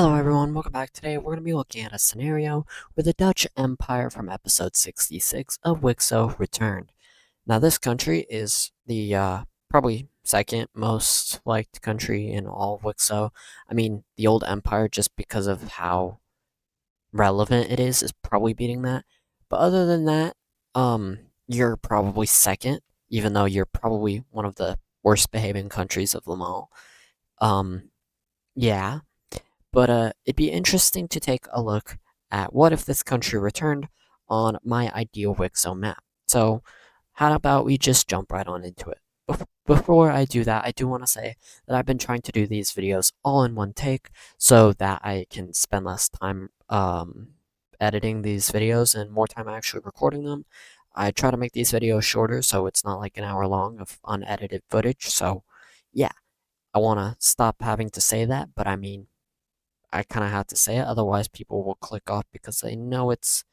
Hello everyone, welcome back. Today we're going to be looking at a scenario where the Dutch Empire from episode 66 of WICSO returned. Now this country is the probably second most liked country in all of WICSO. I mean, the old empire, just because of how relevant it is probably beating that. But other than that, you're probably second, even though you're probably one of the worst behaving countries of them all. Um, yeah. But it'd be interesting to take a look at what if this country returned on my ideal WIXO map. So how about we just jump right on into it? Before I do that, I do want to say that I've been trying to do these videos all in one take so that I can spend less time editing these videos and more time actually recording them. I try to make these videos shorter so it's not like an hour long of unedited footage. So yeah, I want to stop having to say that, but I mean, I kind of have to say it, otherwise people will click off because they know it's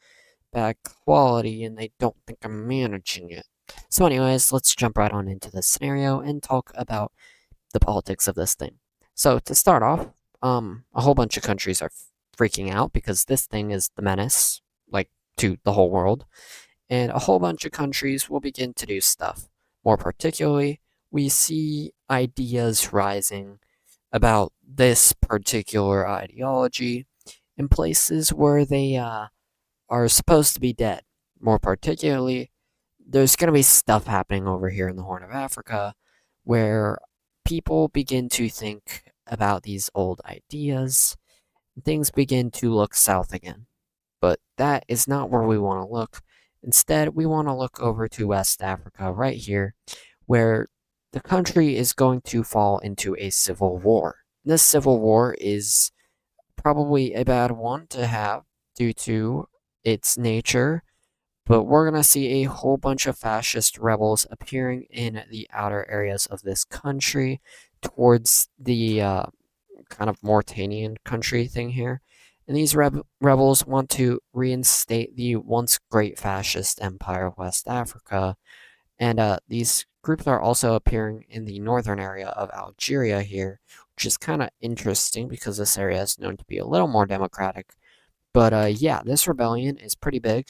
bad quality and they don't think I'm managing it. So anyways, let's jump right on into this scenario and talk about the politics of this thing. So to start off, a whole bunch of countries are freaking out because this thing is the menace, like, to the whole world, and a whole bunch of countries will begin to do stuff. More particularly, we see ideas rising about this particular ideology in places where they are supposed to be dead. More particularly, there's going to be stuff happening over here in the Horn of Africa where people begin to think about these old ideas. Things begin to look south again. But that is not where we want to look. Instead, we want to look over to West Africa right here, where the country is going to fall into a civil war. This civil war is probably a bad one to have due to its nature, but we're going to see a whole bunch of fascist rebels appearing in the outer areas of this country towards the kind of Mauritanian country thing here. And these rebels want to reinstate the once great fascist empire of West Africa. And these groups are also appearing in the northern area of Algeria here, which is kind of interesting because this area is known to be a little more democratic. But yeah, this rebellion is pretty big.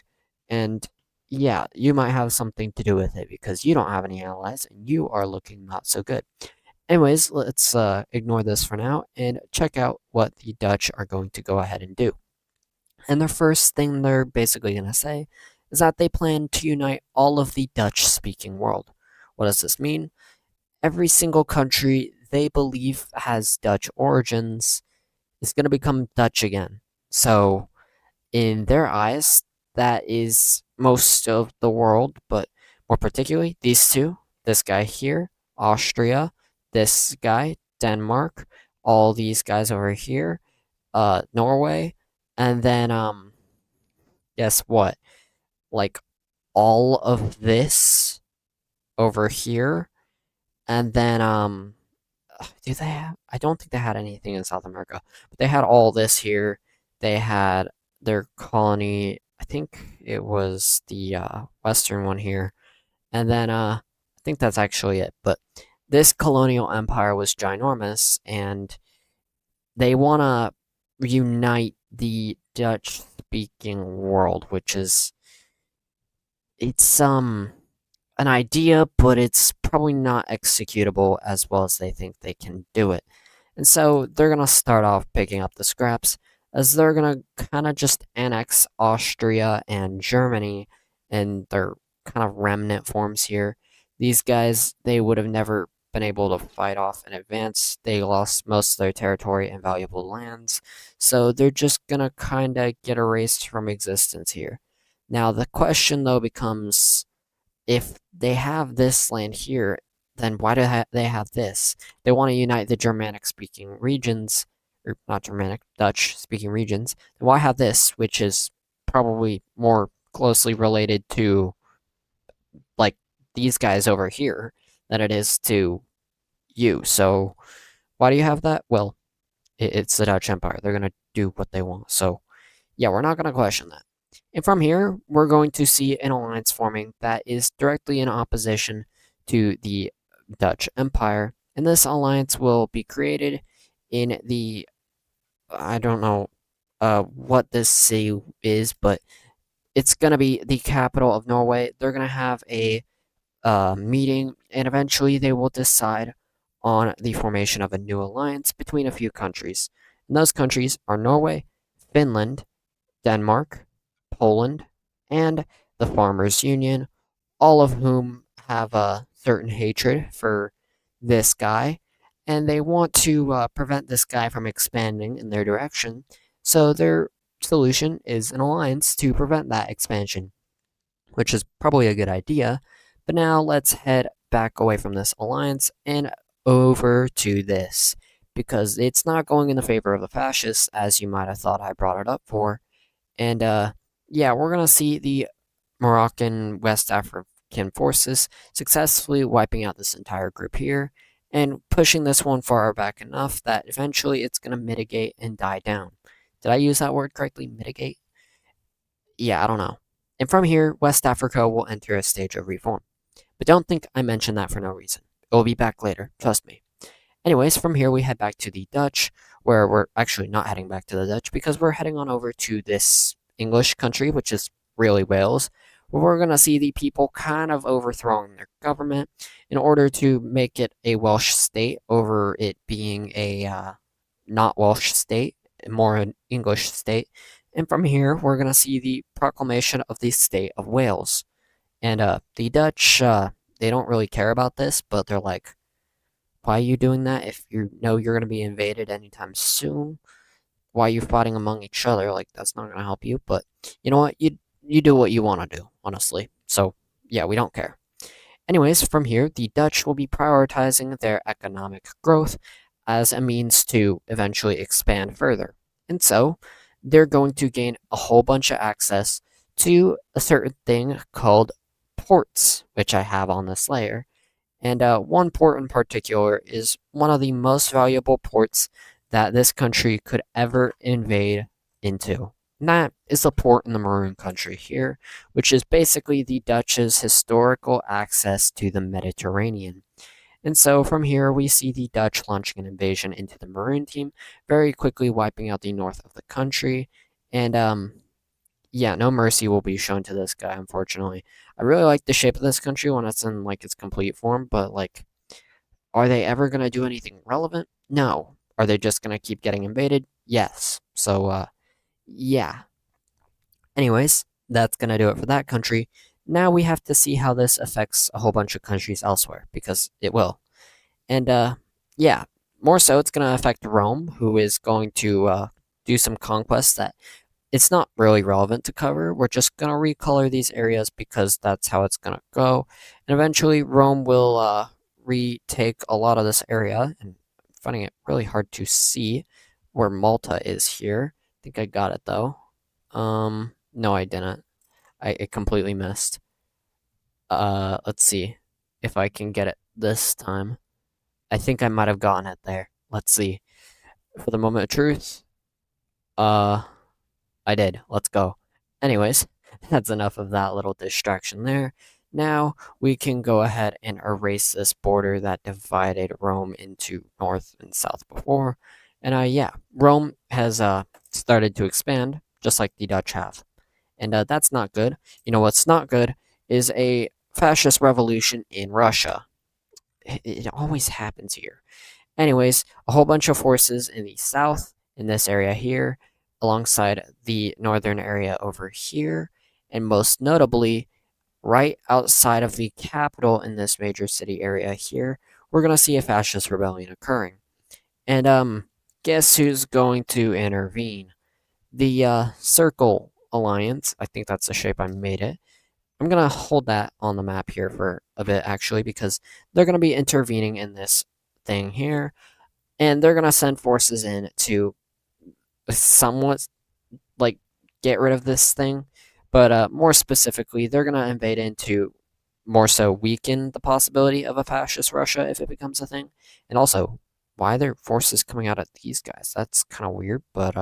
And yeah, you might have something to do with it because you don't have any allies and you are looking not so good. Anyways, let's ignore this for now and check out what the Dutch are going to go ahead and do. And the first thing they're basically going to say is that they plan to unite all of the Dutch speaking world. What does this mean? Every single country they believe has Dutch origins is going to become Dutch again. So, in their eyes, that is most of the world, but more particularly, these two, this guy here, Austria, this guy, Denmark, all these guys over here, Norway, and then, guess what? Like, all of this over here, and then, do they have, I don't think they had anything in South America, but they had all this here. They had their colony, I think it was the western one here, and then I think that's actually it. But this colonial empire was ginormous, and they want to unite the Dutch speaking world, which is, it's an idea, but it's probably not executable as well as they think they can do it. And so they're going to start off picking up the scraps, as they're going to kind of just annex Austria and Germany in their kind of remnant forms here. These guys, they would have never been able to fight off in advance. They lost most of their territory and valuable lands. So they're just going to kind of get erased from existence here. Now, the question, though, becomes, if they have this land here, then why do they have this? They want to unite the Germanic speaking regions, or not Germanic, Dutch speaking regions. Then why have this, which is probably more closely related to, like, these guys over here than it is to you? So why do you have that? Well, it's the Dutch Empire. They're going to do what they want. So yeah, we're not going to question that. And from here, we're going to see an alliance forming that is directly in opposition to the Dutch Empire. And this alliance will be created in the I don't know what this city is, but it's gonna be the capital of Norway. They're gonna have a meeting, and eventually they will decide on the formation of a new alliance between a few countries. And those countries are Norway, Finland, Denmark, Poland, and the Farmers Union, all of whom have a certain hatred for this guy, and they want to prevent this guy from expanding in their direction. So their solution is an alliance to prevent that expansion, which is probably a good idea. But now let's head back away from this alliance and over to this, because it's not going in the favor of the fascists, as you might have thought I brought it up for. And yeah, we're gonna see the Moroccan West African forces successfully wiping out this entire group here and pushing this one far back enough that eventually it's gonna mitigate and die down. Did I use that word correctly? Mitigate? Yeah, I don't know. And from here, West Africa will enter a stage of reform. But don't think I mentioned that for no reason. It will be back later, trust me. Anyways, from here we head back to the Dutch, where we're actually not heading back to the Dutch because we're heading on over to this English country, which is really Wales, where we're going to see the people kind of overthrowing their government in order to make it a Welsh state over it being a not Welsh state, more an English state. And from here, we're going to see the proclamation of the state of Wales. And the Dutch, they don't really care about this, but they're like, why are you doing that if you know you're going to be invaded anytime soon? Why are you fighting among each other? Like, that's not going to help you. But you know what? You do what you want to do, honestly. So, yeah, we don't care. Anyways, from here, the Dutch will be prioritizing their economic growth as a means to eventually expand further. And so, they're going to gain a whole bunch of access to a certain thing called ports, which I have on this layer. And one port in particular is one of the most valuable ports that this country could ever invade into. And that is the port in the Maroon country here, which is basically the Dutch's historical access to the Mediterranean. And so from here, we see the Dutch launching an invasion into the Maroon team, very quickly wiping out the north of the country. And yeah, no mercy will be shown to this guy, unfortunately. I really like the shape of this country when it's in like its complete form, but like, are they ever gonna do anything relevant? No. Are they just gonna keep getting invaded? Yes. So yeah. Anyways, that's gonna do it for that country. Now we have to see how this affects a whole bunch of countries elsewhere, because it will. And yeah, more so it's gonna affect Rome, who is going to do some conquests that it's not really relevant to cover. We're just going to recolor these areas because that's how it's going to go. And eventually, Rome will retake a lot of this area. And I'm finding it really hard to see where Malta is here. I think I got it though. No, I didn't. I completely missed. Let's see if I can get it this time. I think I might have gotten it there. Let's see. For the moment of truth, uh, I did. Let's go. Anyways, that's enough of that little distraction there. Now we can go ahead and erase this border that divided Rome into north and south before. And yeah, Rome has started to expand just like the Dutch have. And that's not good. You know what's not good is a fascist revolution in Russia. It always happens here. Anyways, a whole bunch of forces in the south, in this area here, alongside the northern area over here, and most notably, right outside of the capital in this major city area here, we're going to see a fascist rebellion occurring. And, guess who's going to intervene? The, Circle Alliance. I think that's the shape I made it. I'm going to hold that on the map here for a bit, actually, because they're going to be intervening in this thing here, and they're going to send forces in to somewhat like get rid of this thing, but more specifically, they're gonna invade into more so weaken the possibility of a fascist Russia if it becomes a thing. And also, why are there forces coming out of these guys? That's kind of weird. But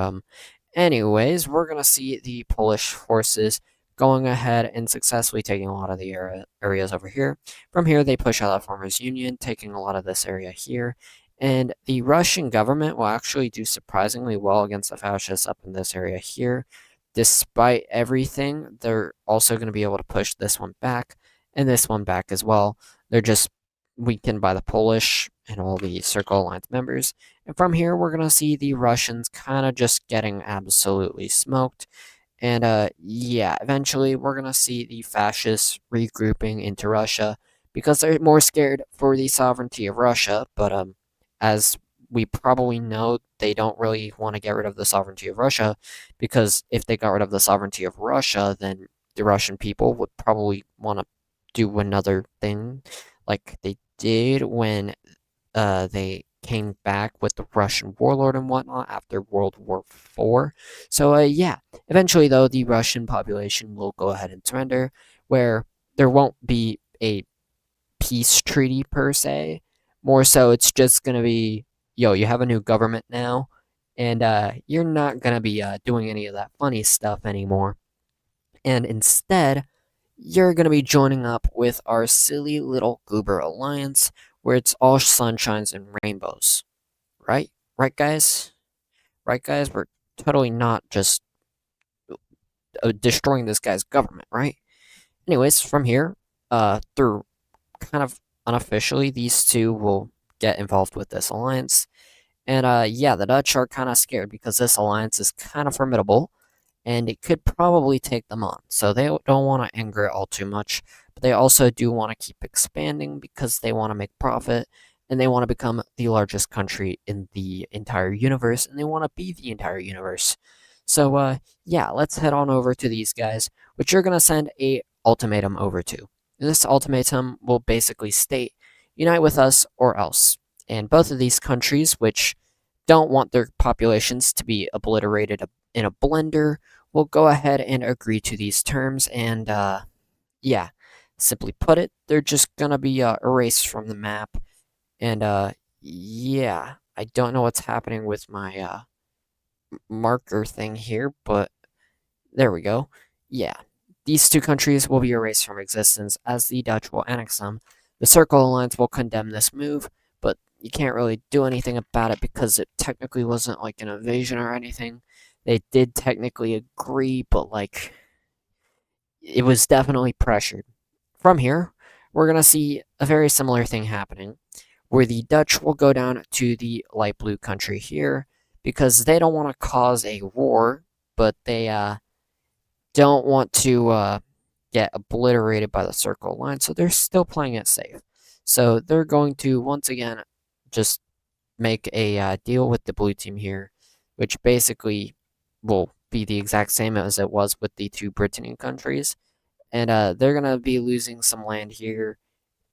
anyways, we're gonna see the Polish forces going ahead and successfully taking a lot of the areas over here. From here, they push out the Farmers Union, taking a lot of this area here. And the Russian government will actually do surprisingly well against the fascists up in this area here. Despite everything, they're also going to be able to push this one back and this one back as well. They're just weakened by the Polish and all the Circle Alliance members. And from here, we're going to see the Russians kind of just getting absolutely smoked. And yeah, eventually we're going to see the fascists regrouping into Russia because they're more scared for the sovereignty of Russia. But as we probably know, they don't really want to get rid of the sovereignty of Russia because if they got rid of the sovereignty of Russia, then the Russian people would probably want to do another thing like they did when they came back with the Russian warlord and whatnot after World War IV. So yeah, eventually though, the Russian population will go ahead and surrender, where there won't be a peace treaty per se. More so, it's just gonna be, yo, you have a new government now, and you're not gonna be doing any of that funny stuff anymore. And instead, you're gonna be joining up with our silly little goober alliance, where it's all sunshines and rainbows. Right? Right, guys? Right, guys? We're totally not just destroying this guy's government, right? Anyways, from here, through kind of unofficially, these two will get involved with this alliance. And yeah, the Dutch are kind of scared because this alliance is kind of formidable and it could probably take them on. So they don't want to anger it all too much, but they also do want to keep expanding because they want to make profit and they want to become the largest country in the entire universe and they want to be the entire universe. So yeah, let's head on over to these guys, which you're going to send a ultimatum over to. This ultimatum will basically state, unite with us or else. And both of these countries, which don't want their populations to be obliterated in a blender, will go ahead and agree to these terms. And yeah, simply put it, they're just gonna be erased from the map. And yeah, I don't know what's happening with my marker thing here, but there we go. Yeah, these two countries will be erased from existence as the Dutch will annex them. The Circle Alliance will condemn this move, but you can't really do anything about it because it technically wasn't like an invasion or anything. They did technically agree, but like it was definitely pressured. From here, we're going to see a very similar thing happening where the Dutch will go down to the light blue country here because they don't want to cause a war, but they don't want to get obliterated by the circle line, so they're still playing it safe. So they're going to once again just make a deal with the blue team here, which basically will be the exact same as it was with the two Brittany countries. And they're going to be losing some land here.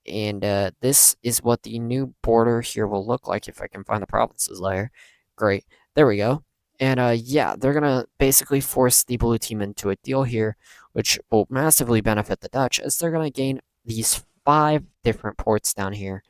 And this is what the new border here will look like if I can find the provinces layer. Great. There we go. And yeah, they're going to basically force the blue team into a deal here, which will massively benefit the Dutch as they're going to gain these 5 different ports down here.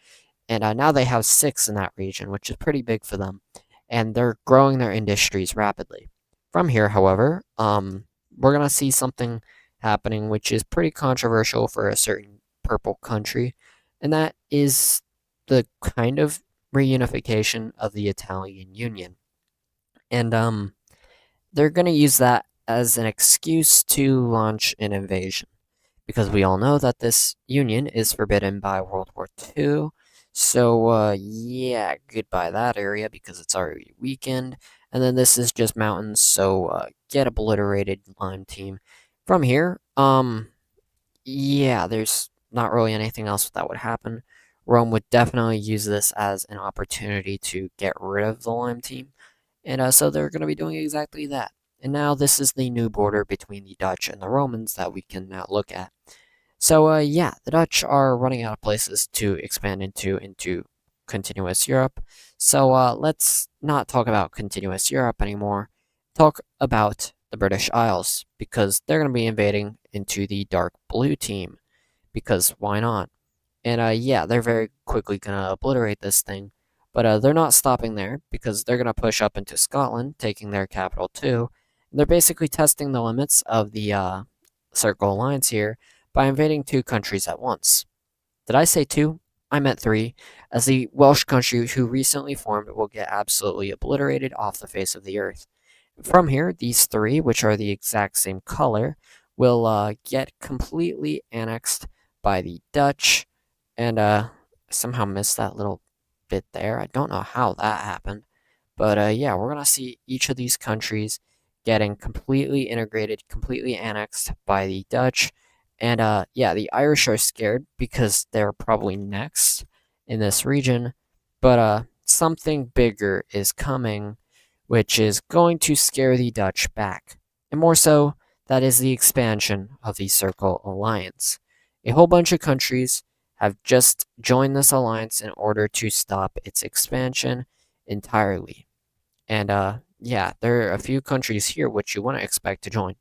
And now they have 6 in that region, which is pretty big for them. And they're growing their industries rapidly. From here, however, we're going to see something happening which is pretty controversial for a certain purple country, and that is the kind of reunification of the Italian Union. And they're going to use that as an excuse to launch an invasion because we all know that this union is forbidden by World War II. So, yeah, goodbye that area because it's already weakened. And then this is just mountains, so get obliterated, Lime Team. From here, yeah, there's not really anything else that would happen. Rome would definitely use this as an opportunity to get rid of the Lime Team. And so they're going to be doing exactly that. And now this is the new border between the Dutch and the Romans that we can now look at. So yeah, the Dutch are running out of places to expand into continuous Europe. So let's not talk about continuous Europe anymore. Talk about the British Isles because they're going to be invading into the dark blue team because why not? And yeah, they're very quickly going to obliterate this thing. But they're not stopping there because they're going to push up into Scotland, taking their capital too. And they're basically testing the limits of the Circle Alliance here by invading 2 countries at once. Did I say 2? I meant 3, as the Welsh country who recently formed will get absolutely obliterated off the face of the earth. From here, these three, which are the exact same color, will get completely annexed by the Dutch, and somehow missed that little bit there. I don't know how that happened, but yeah, we're gonna see each of these countries getting completely integrated, completely annexed by the Dutch, and yeah, the Irish are scared because they're probably next in this region, but something bigger is coming, which is going to scare the Dutch back, and more so, that is the expansion of the Circle Alliance. A whole bunch of countries have just joined this alliance in order to stop its expansion entirely. And yeah, there are a few countries here which you wouldn't expect to join.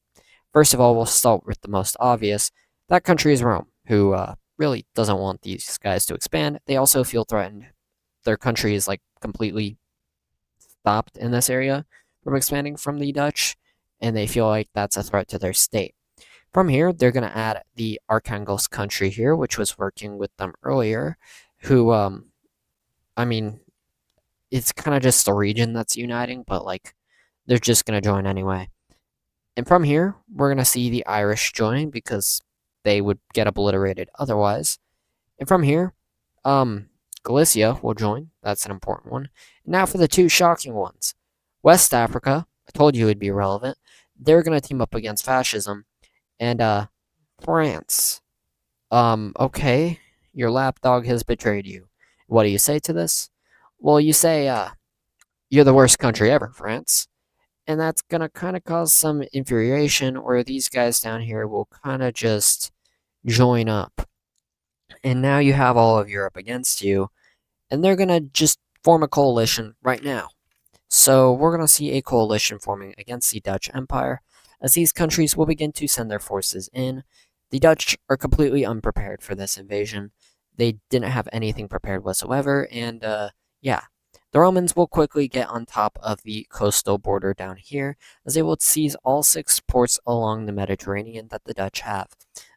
First of all, we'll start with the most obvious. That country is Rome, who really doesn't want these guys to expand. They also feel threatened. Their country is like completely stopped in this area from expanding from the Dutch, and they feel like that's a threat to their state. From here, they're going to add the Archangels country here, which was working with them earlier, who, I mean, it's kind of just the region that's uniting, but like, they're just going to join anyway. And from here, we're going to see the Irish joining because they would get obliterated otherwise. And from here, Galicia will join. That's an important one. Now for the two shocking ones. West Africa, I told you it would be relevant. They're going to team up against fascism. And France. Okay, your lapdog has betrayed you. What do you say to this? Well, you say, you're the worst country ever, France. And that's gonna kind of cause some infuriation where these guys down here will kind of just join up. And now you have all of Europe against you, and they're gonna just form a coalition right now. So we're going to see a coalition forming against the Dutch Empire as these countries will begin to send their forces in. The Dutch are completely unprepared for this invasion. They didn't have anything prepared whatsoever, and yeah, the Romans will quickly get on top of the coastal border down here as they will seize all 6 ports along the Mediterranean that the Dutch have.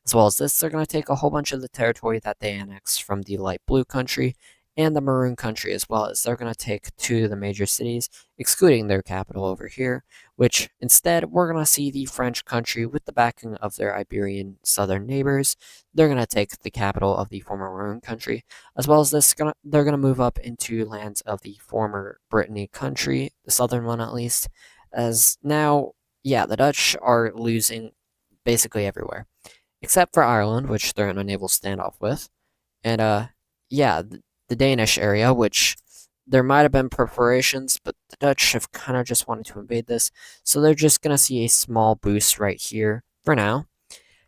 As well as this, they're going to take a whole bunch of the territory that they annexed from the light blue country and the maroon country, as well as they're going to take 2 of the major cities, excluding their capital over here, which instead we're going to see the French country with the backing of their Iberian southern neighbors. They're going to take the capital of the former maroon country, as well as they're going to move up into lands of the former Brittany country, the southern one at least, as now, yeah, the Dutch are losing basically everywhere, except for Ireland, which they're in a naval standoff with, and yeah, the Danish area, which there might have been preparations, but the Dutch have kind of just wanted to invade this, so they're just going to see a small boost right here for now.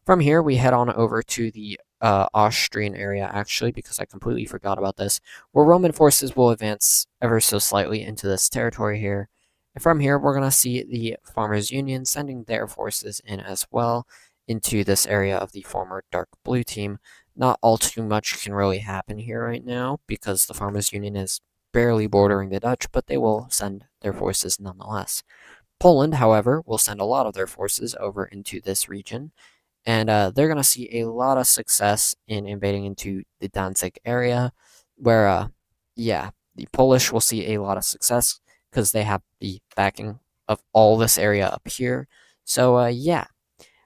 From here, we head on over to the Austrian area, actually, because I completely forgot about this, where Roman forces will advance ever so slightly into this territory here. And from here, we're going to see the Farmers Union sending their forces in as well into this area of the former dark blue team. Not all too much can really happen here right now because the Farmers Union is barely bordering the Dutch, but they will send their forces nonetheless. Poland, however, will send a lot of their forces over into this region, and they're going to see a lot of success in invading into the Danzig area, where, yeah, the Polish will see a lot of success because they have the backing of all this area up here. So, yeah.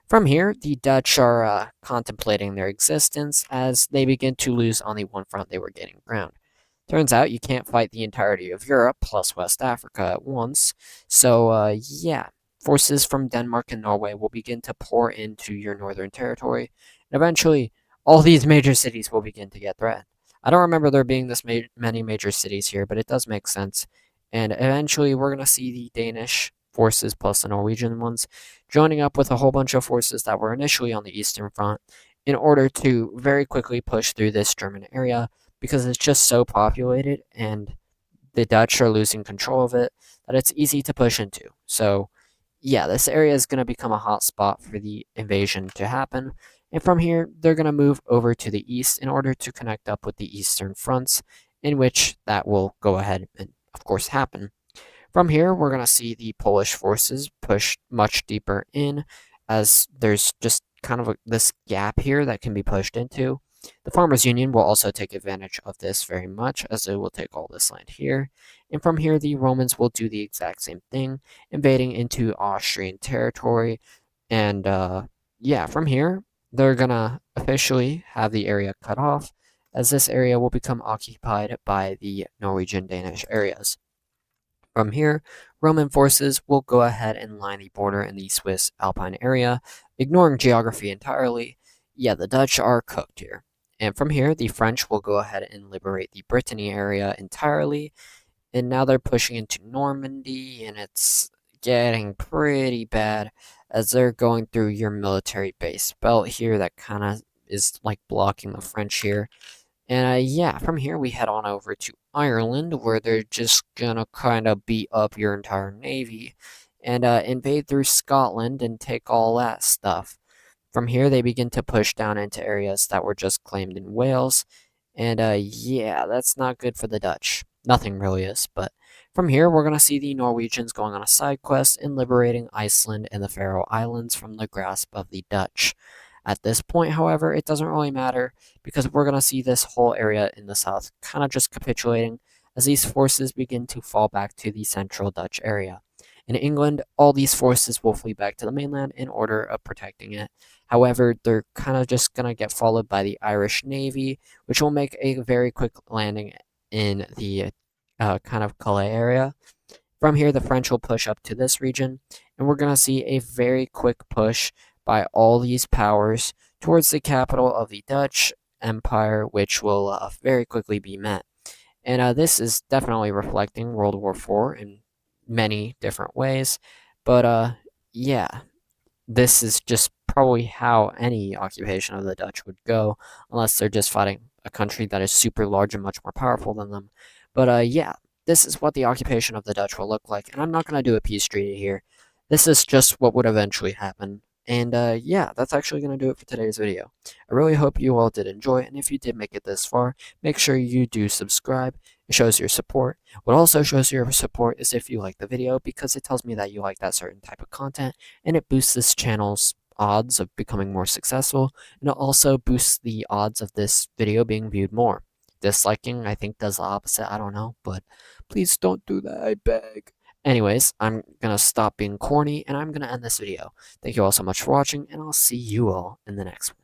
From here, the Dutch are contemplating their existence as they begin to lose on the one front they were gaining ground. Turns out you can't fight the entirety of Europe plus West Africa at once, so yeah, forces from Denmark and Norway will begin to pour into your northern territory, and eventually all these major cities will begin to get threatened. I don't remember there being this many major cities here, but it does make sense, and eventually we're going to see the Danish forces plus the Norwegian ones joining up with a whole bunch of forces that were initially on the eastern front in order to very quickly push through this German area because it's just so populated and the Dutch are losing control of it that it's easy to push into. So, yeah, this area is going to become a hot spot for the invasion to happen. And from here, they're going to move over to the east in order to connect up with the eastern fronts, in which that will go ahead and, of course, happen. From here, we're going to see the Polish forces push much deeper in, as there's just kind of this gap here that can be pushed into. The Farmers Union will also take advantage of this very much, as they will take all this land here. And from here, the Romans will do the exact same thing, invading into Austrian territory. And yeah, from here, they're gonna officially have the area cut off, as this area will become occupied by the Norwegian Danish areas. From here, Roman forces will go ahead and line the border in the Swiss Alpine area, ignoring geography entirely. Yeah, the Dutch are cooked here. And from here, the French will go ahead and liberate the Brittany area entirely. And now they're pushing into Normandy, and it's getting pretty bad as they're going through your military base belt here that kind of is like blocking the French here. And yeah, from here we head on over to Ireland, where they're just gonna kind of beat up your entire navy and invade through Scotland and take all that stuff. From here, they begin to push down into areas that were just claimed in Wales. And yeah, that's not good for the Dutch. Nothing really is. But from here, we're going to see the Norwegians going on a side quest in liberating Iceland and the Faroe Islands from the grasp of the Dutch. At this point, however, it doesn't really matter because we're going to see this whole area in the south kind of just capitulating as these forces begin to fall back to the central Dutch area. In England, all these forces will flee back to the mainland in order of protecting it. However, they're kind of just going to get followed by the Irish Navy, which will make a very quick landing in the kind of Calais area. From here, the French will push up to this region, and we're going to see a very quick push by all these powers towards the capital of the Dutch Empire, which will very quickly be met. And this is definitely reflecting World War IV in many different ways. But yeah, this is just probably how any occupation of the Dutch would go, unless they're just fighting a country that is super large and much more powerful than them. But yeah, this is what the occupation of the Dutch will look like, and I'm not going to do a peace treaty here. This is just what would eventually happen. And yeah, that's actually going to do it for today's video. I really hope you all did enjoy, and if you did make it this far, make sure you do subscribe. It shows your support. What also shows your support is if you like the video, because it tells me that you like that certain type of content, and it boosts this channel's odds of becoming more successful, and it also boosts the odds of this video being viewed more. Disliking, I think, does the opposite. I don't know, but please don't do that, I beg. Anyways, I'm gonna stop being corny, and I'm gonna end this video. Thank you all so much for watching, and I'll see you all in the next one.